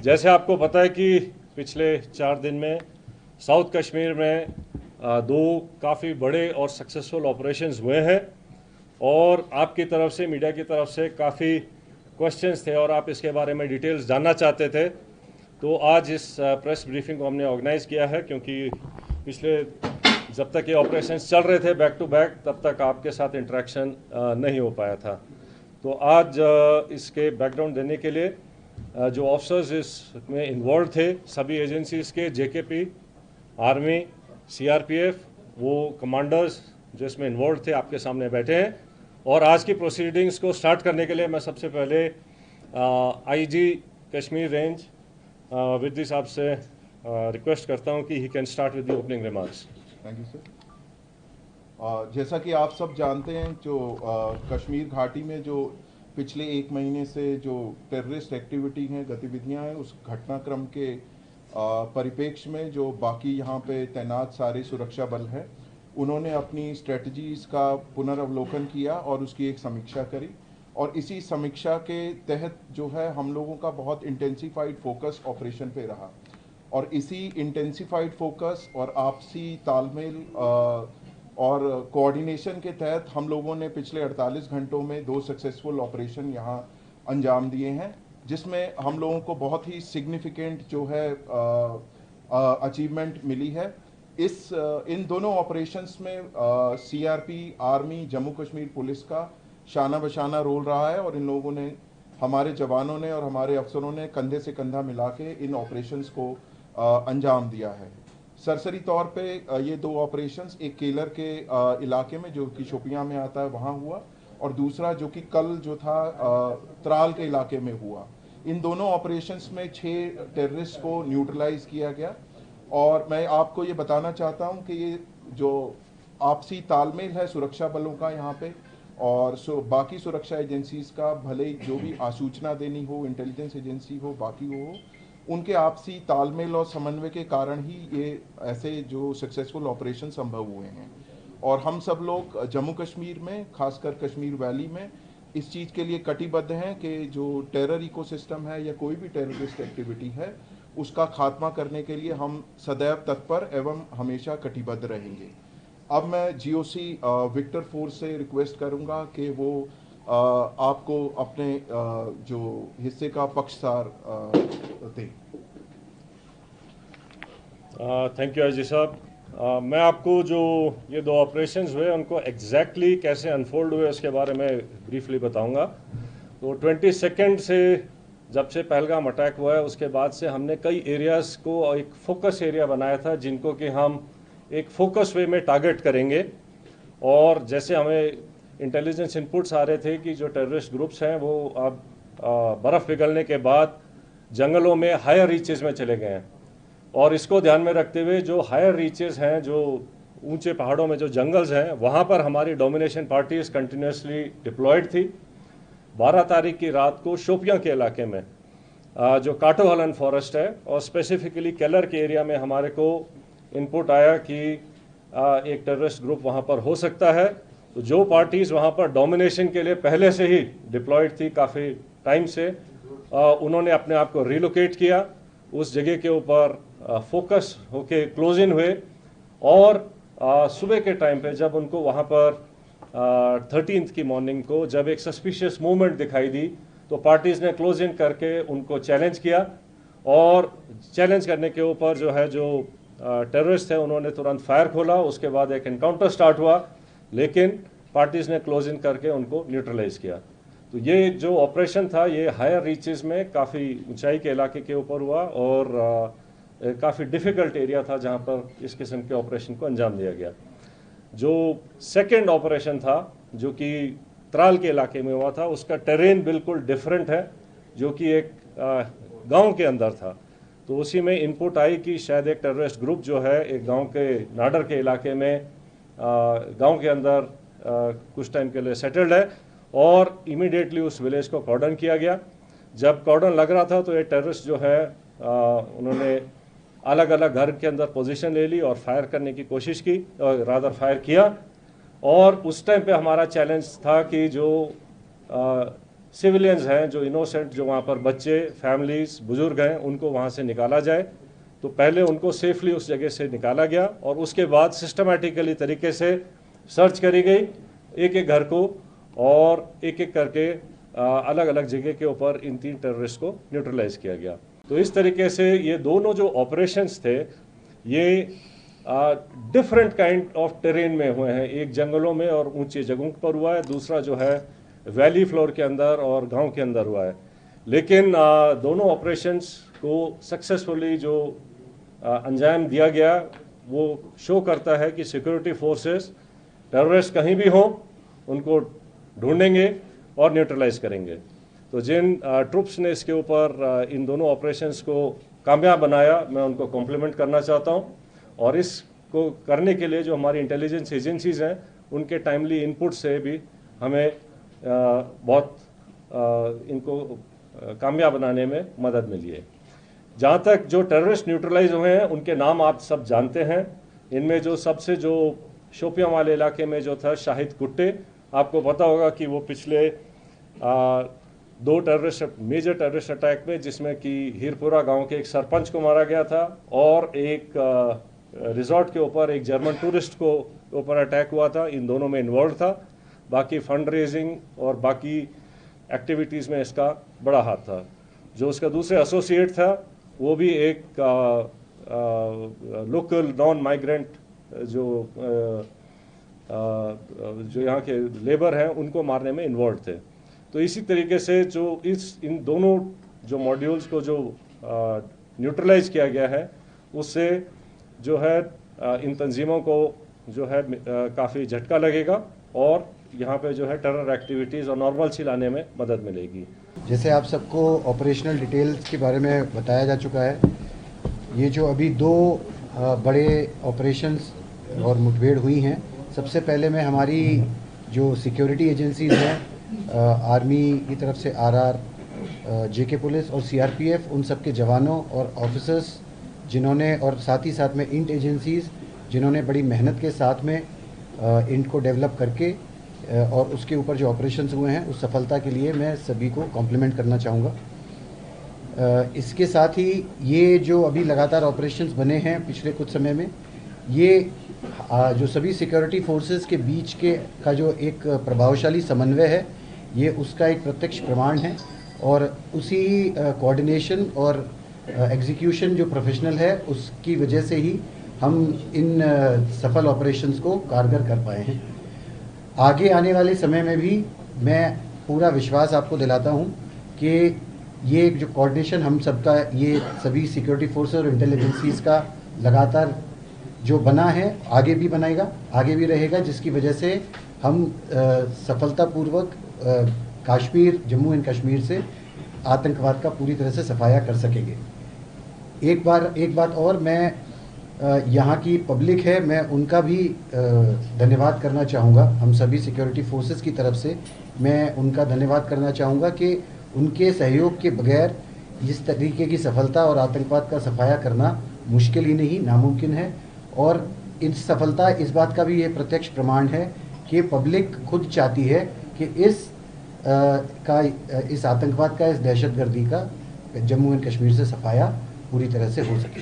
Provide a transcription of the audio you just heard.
जैसे आपको पता है कि पिछले 4 दिन में साउथ कश्मीर में दो काफ़ी बड़े और सक्सेसफुल ऑपरेशंस हुए हैं और आपकी तरफ से, मीडिया की तरफ से काफ़ी क्वेश्चंस थे और आप इसके बारे में डिटेल्स जानना चाहते थे। तो आज इस प्रेस ब्रीफिंग को हमने ऑर्गेनाइज़ किया है क्योंकि पिछले जब तक ये ऑपरेशंस चल रहे थे बैक टू बैक, तब तक आपके साथ इंटरेक्शन नहीं हो पाया था। तो आज इसके बैकग्राउंड देने के लिए जो ऑफिसर्स इसमें इन्वॉल्व थे, सभी एजेंसीज़ के, जेकेपी, आर्मी, सीआरपीएफ, वो कमांडर्स जो इसमें इन्वॉल्व थे आपके सामने बैठे हैं। और आज की प्रोसीडिंग्स को स्टार्ट करने के लिए मैं सबसे पहले आईजी कश्मीर रेंज विद्दी साहब से रिक्वेस्ट करता हूं कि he can start with the opening remarks. Thank you sir. जैसा कि आप सब जानते हैं, जो कश्मीर घाटी में जो पिछले 1 महीने से जो टेररिस्ट एक्टिविटी हैं, गतिविधियां हैं, उस घटनाक्रम के परिप्रेक्ष्य में जो बाकी यहाँ पे तैनात सारे सुरक्षा बल हैं, उन्होंने अपनी स्ट्रेटजीज़ का पुनर्वलोकन किया और उसकी एक समीक्षा करी। और इसी समीक्षा के तहत जो है हम लोगों का बहुत इंटेंसिफाइड फोकस ऑपरेशन पे रहा और इसी इंटेंसिफाइड फोकस और आपसी तालमेल और कोऑर्डिनेशन के तहत हम लोगों ने पिछले 48 घंटों में 2 सक्सेसफुल ऑपरेशन यहाँ अंजाम दिए हैं, जिसमें हम लोगों को बहुत ही सिग्निफिकेंट जो है अचीवमेंट मिली है। इन दोनों ऑपरेशंस में CRP, army, Jammu Kashmir police का शाना बशाना रोल रहा है और इन लोगों ने, हमारे जवानों ने और हमारे अफसरों ने कंधे से कंधा मिला के इन ऑपरेशंस को अंजाम दिया है। सरसरी तौर पे ये 2 ऑपरेशंस, एक केलर के इलाके में जो कि शोपियां में आता है वहाँ हुआ और दूसरा जो कि कल जो था त्राल के इलाके में हुआ। इन दोनों ऑपरेशंस में 6 टेररिस्ट को न्यूट्रलाइज किया गया। और मैं आपको ये बताना चाहता हूँ कि ये जो आपसी तालमेल है सुरक्षा बलों का यहाँ पे और बाकी सुरक्षा एजेंसीज का, भले जो भी आसूचना देनी हो, इंटेलिजेंस एजेंसी हो, बाकी हो, उनके आपसी तालमेल और समन्वय के कारण ही ये ऐसे जो सक्सेसफुल ऑपरेशन संभव हुए हैं। और हम सब लोग जम्मू कश्मीर में, खासकर कश्मीर वैली में, इस चीज़ के लिए कटिबद्ध हैं कि जो टेरर इकोसिस्टम है या कोई भी टेररिस्ट एक्टिविटी है, उसका खात्मा करने के लिए हम सदैव तत्पर एवं हमेशा कटिबद्ध रहेंगे। अब मैं जीओसी विक्टर फोर्स से रिक्वेस्ट करूंगा कि वो आपको अपने जो हिस्से का पक्षसार दें। थैंक यू आईजी साहब। मैं आपको जो ये 2 ऑपरेशंस हुए उनको एग्जैक्टली कैसे अनफोल्ड हुए उसके बारे में ब्रीफली बताऊंगा। तो 22 से जब से पहलगाम अटैक हुआ है उसके बाद से हमने कई एरियाज़ को एक फोकस एरिया बनाया था जिनको कि हम एक फोकस वे में टारगेट करेंगे। और जैसे हमें इंटेलिजेंस इनपुट्स आ रहे थे कि जो टेररिस्ट ग्रुप्स हैं वो अब बर्फ़ पिघलने के बाद जंगलों में हायर रीचेस में चले गए हैं और इसको ध्यान में रखते हुए जो हायर रीचेस हैं, जो ऊंचे पहाड़ों में जो जंगल्स हैं, वहाँ पर हमारी डोमिनेशन पार्टीज कंटिन्यूसली डिप्लॉयड थी। 12 तारीख की रात को शोपियां के इलाके में जो काटोहलन फॉरेस्ट है और स्पेसिफिकली केलर के एरिया में हमारे को इनपुट आया कि एक टेररिस्ट ग्रुप वहाँ पर हो सकता है। तो जो पार्टीज़ वहाँ पर डोमिनेशन के लिए पहले से ही डिप्लॉयड थी काफ़ी टाइम से, उन्होंने अपने आप को रिलोकेट किया, उस जगह के ऊपर फोकस होके क्लोज इन हुए। और सुबह के टाइम पे जब उनको वहाँ पर 13th की मॉर्निंग को जब एक सस्पिशियस मूवमेंट दिखाई दी तो पार्टीज़ ने क्लोज इन करके उनको चैलेंज किया और चैलेंज करने के ऊपर जो है जो टेररिस्ट थे उन्होंने तुरंत फायर खोला। उसके बाद एक एनकाउंटर स्टार्ट हुआ, लेकिन पार्टीज़ ने क्लोज इन करके उनको न्यूट्रलाइज किया। तो ये जो ऑपरेशन था ये हायर रीचेस में काफ़ी ऊंचाई के इलाके के ऊपर हुआ और काफ़ी डिफ़िकल्ट एरिया था जहाँ पर इस किस्म के ऑपरेशन को अंजाम दिया गया। जो सेकेंड ऑपरेशन था जो कि त्राल के इलाके में हुआ था, उसका टेरेन बिल्कुल डिफरेंट है, जो कि एक गांव के अंदर था। तो उसी में इनपुट आई कि शायद एक टेररिस्ट ग्रुप जो है एक गांव के नाडर के इलाके में गांव के अंदर कुछ टाइम के लिए सेटल्ड है और इमीडिएटली उस विलेज को कॉर्डन किया गया। जब कॉर्डन लग रहा था तो ये टेररिस्ट जो है उन्होंने अलग अलग घर के अंदर पोजीशन ले ली और फायर करने की कोशिश की, रादर फायर किया। और उस टाइम पे हमारा चैलेंज था कि जो सिविलियंस हैं जो इनोसेंट, जो वहाँ पर बच्चे, फैमिलीज, बुजुर्ग हैं, उनको वहाँ से निकाला जाए। तो पहले उनको सेफली उस जगह से निकाला गया और उसके बाद सिस्टमेटिकली तरीके से सर्च करी गई एक एक घर को, और एक एक करके अलग अलग जगह के ऊपर इन 3 टेररिस्ट को न्यूट्रलाइज किया गया। तो इस तरीके से ये दोनों जो ऑपरेशंस थे ये डिफरेंट काइंड ऑफ टेरेन में हुए हैं। एक जंगलों में और ऊंची जगहों पर हुआ है, दूसरा जो है वैली फ्लोर के अंदर और गांव के अंदर हुआ है। लेकिन दोनों ऑपरेशंस को सक्सेसफुली जो अंजाम दिया गया वो शो करता है कि सिक्योरिटी फोर्सेस टेररिस्ट कहीं भी हों उनको ढूंढेंगे और न्यूट्रलाइज करेंगे। तो जिन ट्रुप्स ने इसके ऊपर इन दोनों ऑपरेशंस को कामयाब बनाया, मैं उनको कॉम्प्लीमेंट करना चाहता हूं। और इसको करने के लिए जो हमारी इंटेलिजेंस एजेंसीज हैं उनके टाइमली इनपुट से भी हमें बहुत इनको कामयाब बनाने में मदद मिली है। जहाँ तक जो टेररिस्ट न्यूट्रलाइज हुए हैं उनके नाम आप सब जानते हैं। इनमें जो सबसे जो शोपियां वाले इलाके में जो था शाहिद कुट्टे, आपको पता होगा कि वो पिछले 2 मेजर टेररिस्ट अटैक में, जिसमें कि हीरपुरा गांव के एक सरपंच को मारा गया था और एक रिजॉर्ट के ऊपर एक जर्मन टूरिस्ट को ऊपर अटैक हुआ था, इन दोनों में इन्वॉल्व था। बाकी फंड रेजिंग और बाकी एक्टिविटीज़ में इसका बड़ा हाथ था। जो उसका दूसरे एसोसिएट था वो भी एक लोकल नॉन माइग्रेंट जो यहाँ के लेबर हैं उनको मारने में इन्वॉल्व थे। तो इसी तरीके से जो इन दोनों जो मॉड्यूल्स को जो न्यूट्रलाइज किया गया है उससे जो है इन तंजीमों को जो है काफ़ी झटका लगेगा और यहाँ पे जो है टेरर एक्टिविटीज़ और नॉर्मलसी लाने में मदद मिलेगी। जैसे आप सबको ऑपरेशनल डिटेल्स के बारे में बताया जा चुका है, ये जो अभी 2 बड़े ऑपरेशंस और मुठभेड़ हुई हैं, सबसे पहले मैं हमारी जो सिक्योरिटी एजेंसीज हैं, आर्मी की तरफ से आरआर, जेके पुलिस और सीआरपीएफ, उन सब के जवानों और ऑफिसर्स जिन्होंने, और साथ ही साथ में इंट एजेंसीज़ जिन्होंने बड़ी मेहनत के साथ में इंट को डेवलप करके और उसके ऊपर जो ऑपरेशंस हुए हैं उस सफलता के लिए मैं सभी को कॉम्प्लीमेंट करना चाहूँगा। इसके साथ ही ये जो अभी लगातार ऑपरेशंस बने हैं पिछले कुछ समय में, ये जो सभी सिक्योरिटी फोर्सेस के बीच के का जो एक प्रभावशाली समन्वय है, ये उसका एक प्रत्यक्ष प्रमाण है। और उसी कोऑर्डिनेशन और एग्जीक्यूशन जो प्रोफेशनल है उसकी वजह से ही हम इन सफल ऑपरेशंस को कारगर कर पाए हैं। आगे आने वाले समय में भी मैं पूरा विश्वास आपको दिलाता हूं कि ये जो कोऑर्डिनेशन हम सबका, ये सभी सिक्योरिटी फोर्सेस और इंटेलिजेंसीज का लगातार जो बना है आगे भी बनाएगा, आगे भी रहेगा, जिसकी वजह से हम सफलतापूर्वक कश्मीर, जम्मू एंड कश्मीर से आतंकवाद का पूरी तरह से सफाया कर सकेंगे। एक बात और, मैं यहाँ की पब्लिक है, मैं उनका भी धन्यवाद करना चाहूँगा। हम सभी सिक्योरिटी फोर्सेस की तरफ से मैं उनका धन्यवाद करना चाहूँगा कि उनके सहयोग के बगैर इस तरीके की सफलता और आतंकवाद का सफाया करना मुश्किल ही नहीं, नामुमकिन है। और इस सफलता इस बात का भी ये प्रत्यक्ष प्रमाण है कि पब्लिक खुद चाहती है कि इस आतंकवाद का, इस दहशतगर्दी का जम्मू एंड कश्मीर से सफाया पूरी तरह से हो सके।